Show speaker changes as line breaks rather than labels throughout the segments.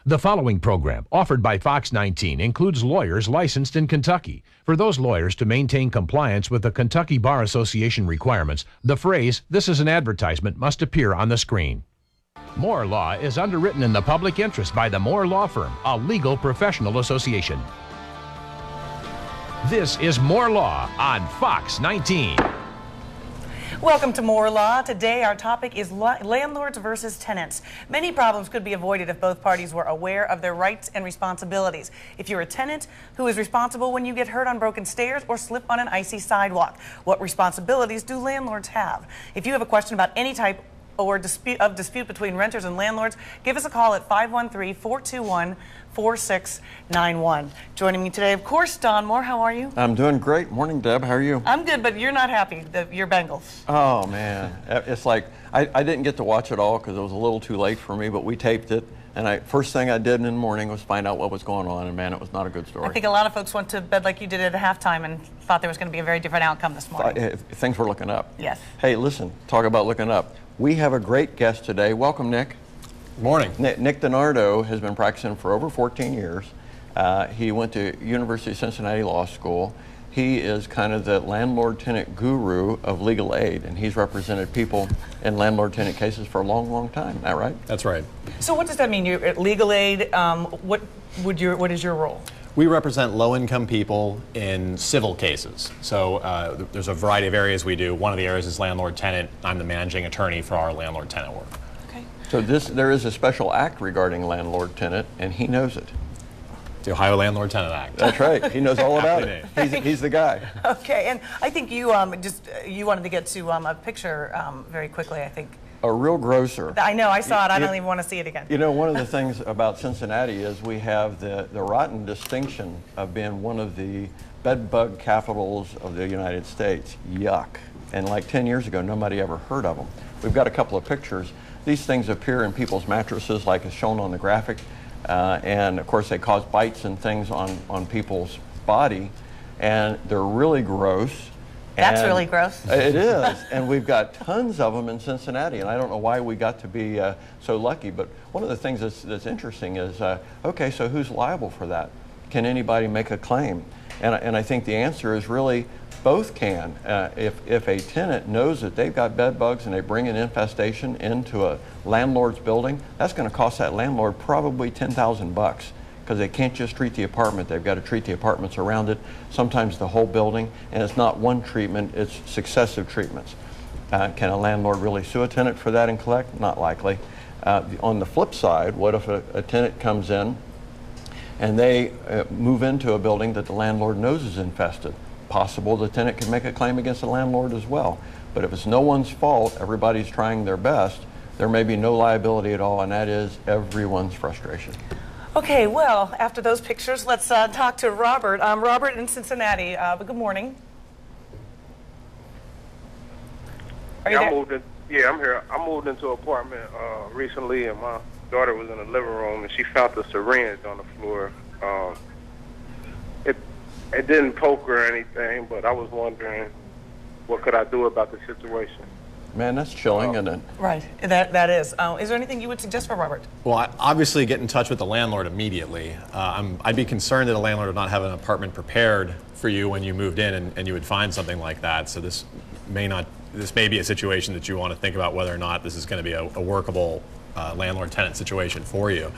The following program, offered by Fox 19, includes lawyers licensed in Kentucky. For those lawyers to maintain compliance with the Kentucky Bar Association requirements, the phrase, "This is an advertisement," must appear on the screen. Moore Law is underwritten in the public interest by the Moore Law Firm, a legal professional association. This is Moore Law on Fox 19.
Welcome to Moore Law. Today our topic is landlords versus tenants. Many problems could be avoided if both parties were aware of their rights and responsibilities. If you're a tenant, who is responsible when you get hurt on broken stairs or slip on an icy sidewalk? What responsibilities do landlords have? If you have a question about any type or dispute between renters and landlords, give us a call at 513-421-4691. Joining me today, of course, Don Moore. How are you?
I'm doing great. Morning, Deb. How are you?
I'm good, but you're not happy. Your Bengals.
Oh, man. It's like, I didn't get to watch it all because it was a little too late for me, but we taped it. And first thing I did in the morning was find out what was going on, and man, it was not a good story.
I think a lot of folks went to bed like you did at halftime and thought there was going to be a very different outcome this morning.
Things were looking up.
Yes.
Hey, listen, talk about looking up. We have a great guest today. Welcome, Nick.
Morning.
Nick DiNardo has been practicing for over 14 years. He went to University of Cincinnati Law School. He is kind of the landlord-tenant guru of legal aid, and he's represented people in landlord-tenant cases for a long, long time. Is that right?
That's right.
So what does that mean? You're at legal aid. What is your role?
We represent low-income people in civil cases. So there's a variety of areas we do. One of the areas is landlord-tenant. I'm the managing attorney for our landlord-tenant work.
Okay.
So there is a special act regarding landlord-tenant, and he knows it.
The Ohio Landlord-Tenant Act.
That's right. He knows all about it. He's the guy.
Okay, and I think you you wanted to get to a picture very quickly, I think.
A real grocer.
I know, I saw it. I don't even want to see it again.
You know, one of the things about Cincinnati is we have the rotten distinction of being one of the bed bug capitals of the United States. Yuck. And like 10 years ago, nobody ever heard of them. We've got a couple of pictures. These things appear in people's mattresses like is shown on the graphic. And of course they cause bites and things on people's body, and they're really gross.
That's really gross.
It is, and we've got tons of them in Cincinnati, and I don't know why we got to be so lucky, but one of the things that's interesting is, okay, so who's liable for that? Can anybody make a claim? And I think the answer is really both can. If a tenant knows that they've got bed bugs and they bring an infestation into a landlord's building, that's going to cost that landlord probably $10,000 because they can't just treat the apartment. They've got to treat the apartments around it, sometimes the whole building, and it's not one treatment, it's successive treatments. Can a landlord really sue a tenant for that and collect? Not likely. On the flip side, what if a tenant comes in and they move into a building that the landlord knows is infested? Possible the tenant can make a claim against the landlord as well. But if it's no one's fault, everybody's trying their best, there may be no liability at all, and that is everyone's frustration.
Okay, well, after those pictures, let's talk to Robert. Robert in Cincinnati. Good morning. Are you there?
I'm here. I moved into an apartment recently, and my daughter was in the living room, and she found a syringe on the floor. It didn't poke or anything, but I was wondering what could I do about the situation.
Man, that's chilling, isn't it?
Right, that is. Is there anything you would suggest for Robert?
Well, obviously get in touch with the landlord immediately. I'd be concerned that a landlord would not have an apartment prepared for you when you moved in and you would find something like that. So this may be a situation that you want to think about whether or not this is going to be a workable landlord-tenant situation for you.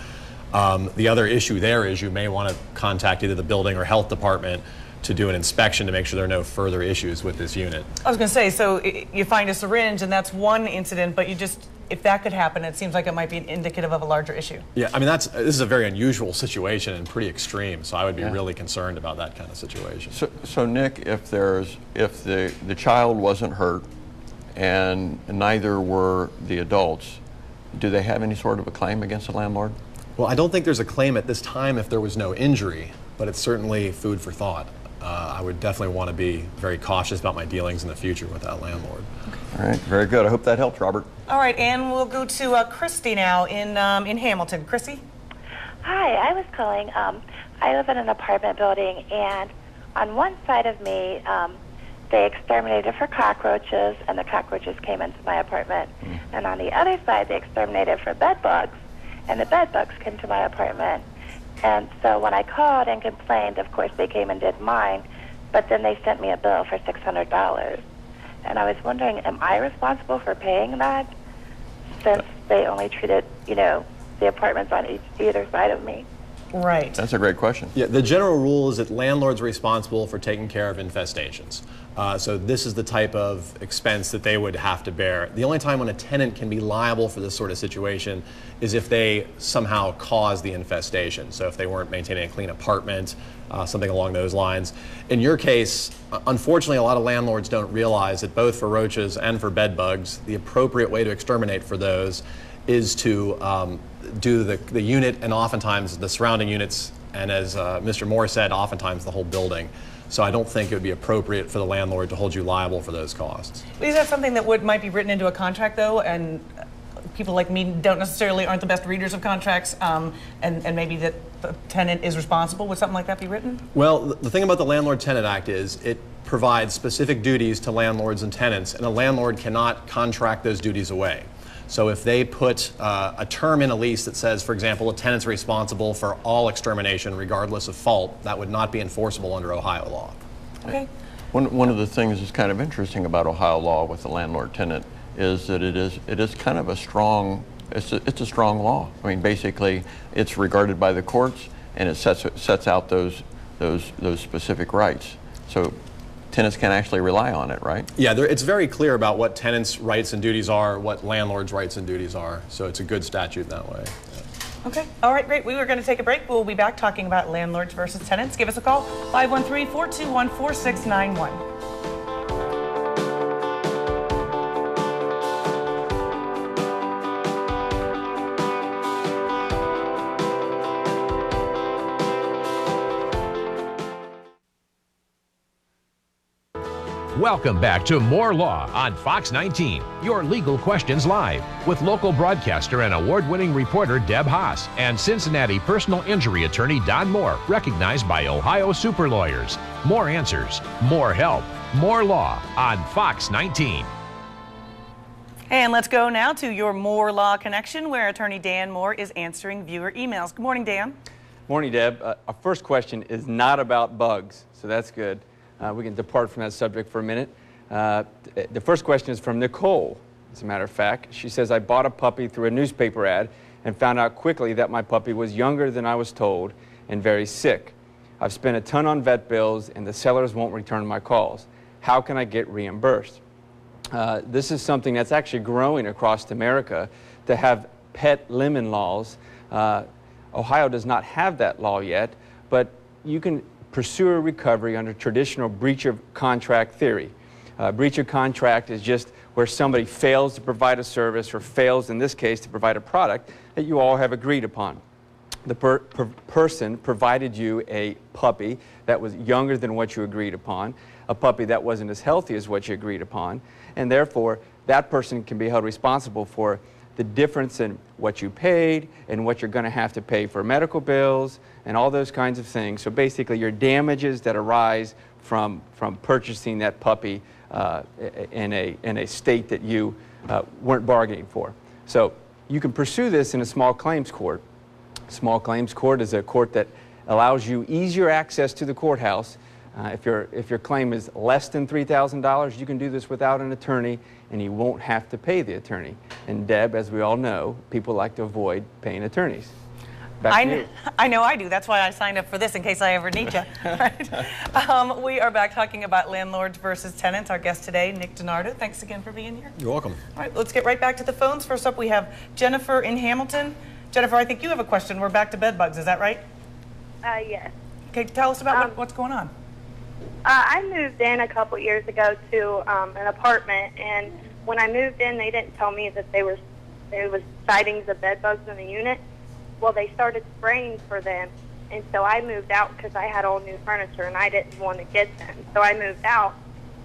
The other issue there is you may want to contact either the building or health department to do an inspection to make sure there are no further issues with this unit.
I was going to say, so you find a syringe and that's one incident, but if that could happen, it seems like it might be indicative of a larger issue.
Yeah, I mean, this is a very unusual situation and pretty extreme, so I would be really concerned about that kind of situation.
So Nick, if the child wasn't hurt and neither were the adults, do they have any sort of a claim against the landlord?
Well, I don't think there's a claim at this time if there was no injury, but it's certainly food for thought. I would definitely want to be very cautious about my dealings in the future with that landlord.
Okay.
All right, very good. I hope that helps, Robert.
All right, and we'll go to Christy now in Hamilton. Chrissy?
Hi, I was calling. I live in an apartment building, and on one side of me, they exterminated for cockroaches, and the cockroaches came into my apartment. And on the other side, they exterminated for bed bugs. and the bed bugs came to my apartment. And so when I called and complained, of course, they came and did mine, but then they sent me a bill for $600. And I was wondering, am I responsible for paying that since they only treated, the apartments on either side of me?
Right.
That's a great question.
Yeah, the general rule is that landlords are responsible for taking care of infestations. So this is the type of expense that they would have to bear. The only time when a tenant can be liable for this sort of situation is if they somehow cause the infestation. So if they weren't maintaining a clean apartment, something along those lines. In your case, unfortunately, a lot of landlords don't realize that both for roaches and for bed bugs, the appropriate way to exterminate for those is to do the unit and oftentimes the surrounding units, and as Mr. Moore said, oftentimes the whole building. So I don't think it would be appropriate for the landlord to hold you liable for those costs.
Is that something that might be written into a contract, though, and people like me aren't the best readers of contracts, and maybe that the tenant is responsible? Would something like that be written?
Well, the thing about the Landlord-Tenant Act is it provides specific duties to landlords and tenants, and a landlord cannot contract those duties away. So if they put a term in a lease that says, for example, a tenant's responsible for all extermination regardless of fault, that would not be enforceable under Ohio law.
Okay.
One of the things that's kind of interesting about Ohio law with the landlord-tenant is that it is kind of a strong law. I mean, basically, it's regarded by the courts, and it sets out those specific rights. So tenants can actually rely on it, right?
Yeah, it's very clear about what tenants' rights and duties are, what landlords' rights and duties are. So it's a good statute that way. Yeah.
Okay. All right, great. We were going to take a break. We'll be back talking about landlords versus tenants. Give us a call, 513-421-4691.
Welcome back to More Law on Fox 19, your legal questions live, with local broadcaster and award-winning reporter Deb Haas and Cincinnati personal injury attorney Don Moore, recognized by Ohio super lawyers. More answers, more help, more law on Fox 19.
And let's go now to your More Law Connection, where attorney Dan Moore is answering viewer emails. Good morning, Dan.
Morning, Deb. Our first question is not about bugs, so that's good. We can depart from that subject for a minute. The first question is from Nicole, as a matter of fact. She says, I bought a puppy through a newspaper ad and found out quickly that my puppy was younger than I was told and very sick. I've spent a ton on vet bills and the sellers won't return my calls. How can I get reimbursed? This is something that's actually growing across America, to have pet lemon laws. Ohio does not have that law yet, but you can pursue a recovery under traditional breach of contract theory. Breach of contract is just where somebody fails to provide a service, or fails, in this case, to provide a product that you all have agreed upon. The person provided you a puppy that was younger than what you agreed upon, a puppy that wasn't as healthy as what you agreed upon, and therefore that person can be held responsible for the difference in what you paid and what you're going to have to pay for medical bills and all those kinds of things. So basically your damages that arise from purchasing that puppy in a state that you weren't bargaining for. So you can pursue this in a small claims court. Small claims court is a court that allows you easier access to the courthouse. If your claim is less than $3,000, you can do this without an attorney, and you won't have to pay the attorney. And Deb, as we all know, people like to avoid paying attorneys. Back to you.
I know I do. That's why I signed up for this, in case I ever need you. Right? We are back talking about landlords versus tenants. Our guest today, Nick DiNardo. Thanks again for being here.
You're welcome.
All right, let's get right back to the phones. First up, we have Jennifer in Hamilton. Jennifer, I think you have a question. We're back to bed bugs. Is that right?
Yes.
Okay, tell us about what's going on.
I moved in a couple years ago to an apartment, and when I moved in, they didn't tell me that there was sightings of bed bugs in the unit. Well, they started spraying for them, and so I moved out because I had all new furniture, and I didn't want to get them. So I moved out,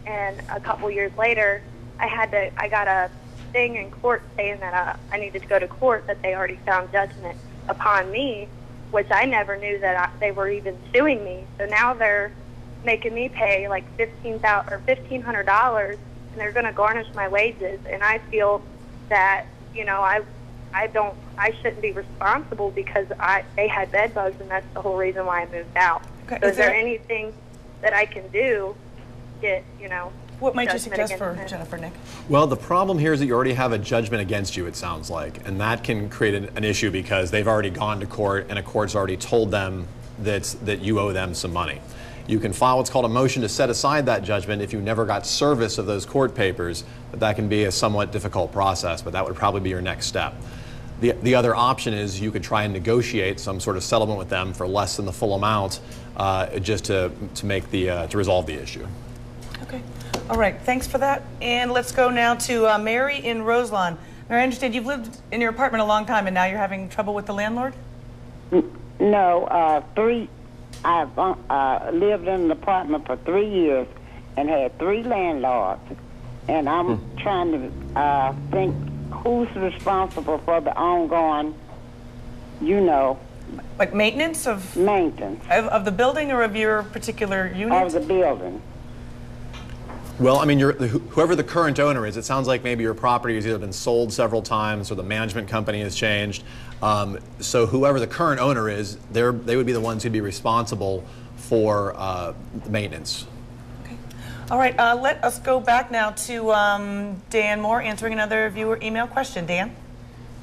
and a couple years later, I got a thing in court saying that I needed to go to court, that they already found judgment upon me, which I never knew that they were even suing me. So now they're making me pay like $1,500, and they're going to garnish my wages. And I feel that, I I shouldn't be responsible because they had bed bugs, and that's the whole reason why I moved out.
Okay.
So is there anything that I can do to get,
What might you
judgment
suggest for
against him?
Jennifer, Nick?
Well, the problem here is that you already have a judgment against you, it sounds like, and that can create an issue because they've already gone to court and a court's already told them that you owe them some money. You can file what's called a motion to set aside that judgment if you never got service of those court papers, but that can be a somewhat difficult process, but that would probably be your next step. The other option is you could try and negotiate some sort of settlement with them for less than the full amount, just to resolve the issue.
Okay. All right. Thanks for that. And let's go now to Mary in Roselawn. Mary, I understand you've lived in your apartment a long time, and now you're having trouble with the landlord?
No, I've lived in an apartment for 3 years and had 3 landlords, and I'm trying to think who's responsible for the ongoing,
Like maintenance of
maintenance
the building or of your particular unit?
of the building.
Well, I mean, whoever the current owner is, it sounds like maybe your property has either been sold several times or the management company has changed. So whoever the current owner is, they would be the ones who'd be responsible for the maintenance.
Okay. All right, let us go back now to Dan Moore answering another viewer email question. Dan?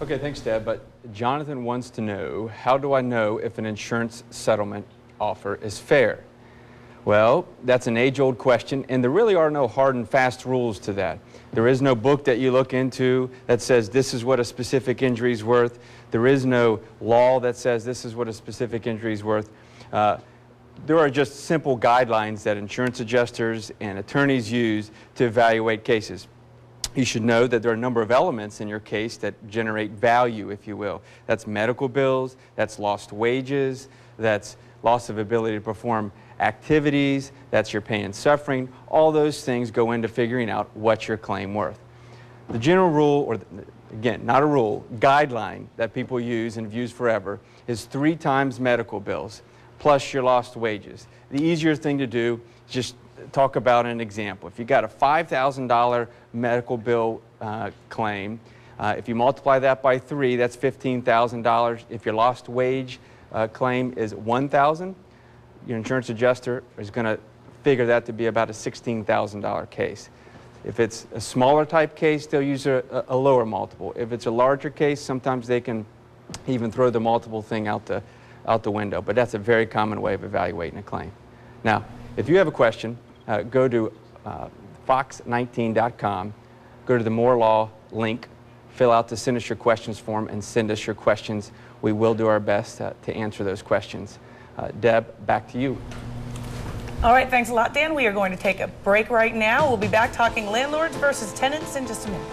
Okay, thanks, Deb. But Jonathan wants to know, how do I know if an insurance settlement offer is fair? Well, that's an age-old question, and there really are no hard and fast rules to that. There is no book that you look into that says this is what a specific injury is worth. There is no law that says this is what a specific injury is worth. There are just simple guidelines that insurance adjusters and attorneys use to evaluate cases. You should know that there are a number of elements in your case that generate value, if you will. That's medical bills, that's lost wages, that's loss of ability to perform activities, that's your pain and suffering. All those things go into figuring out what's your claim worth. The general rule, or again, not a rule, guideline that people use and have used forever is 3 times medical bills plus your lost wages. The easier thing to do is just talk about an example. If you got a $5,000 medical bill claim, if you multiply that by 3, that's $15,000. If your lost wage claim is $1,000, your insurance adjuster is going to figure that to be about a $16,000 case. If it's a smaller type case, they'll use a lower multiple. If it's a larger case, sometimes they can even throw the multiple thing out the window. But that's a very common way of evaluating a claim. Now, if you have a question, go to fox19.com, go to the More Law link, fill out the Send Us Your Questions form, and send us your questions. We will do our best to answer those questions. Deb, back to you.
All right, thanks a lot, Dan. We are going to take a break right now. We'll be back talking landlords versus tenants in just a minute.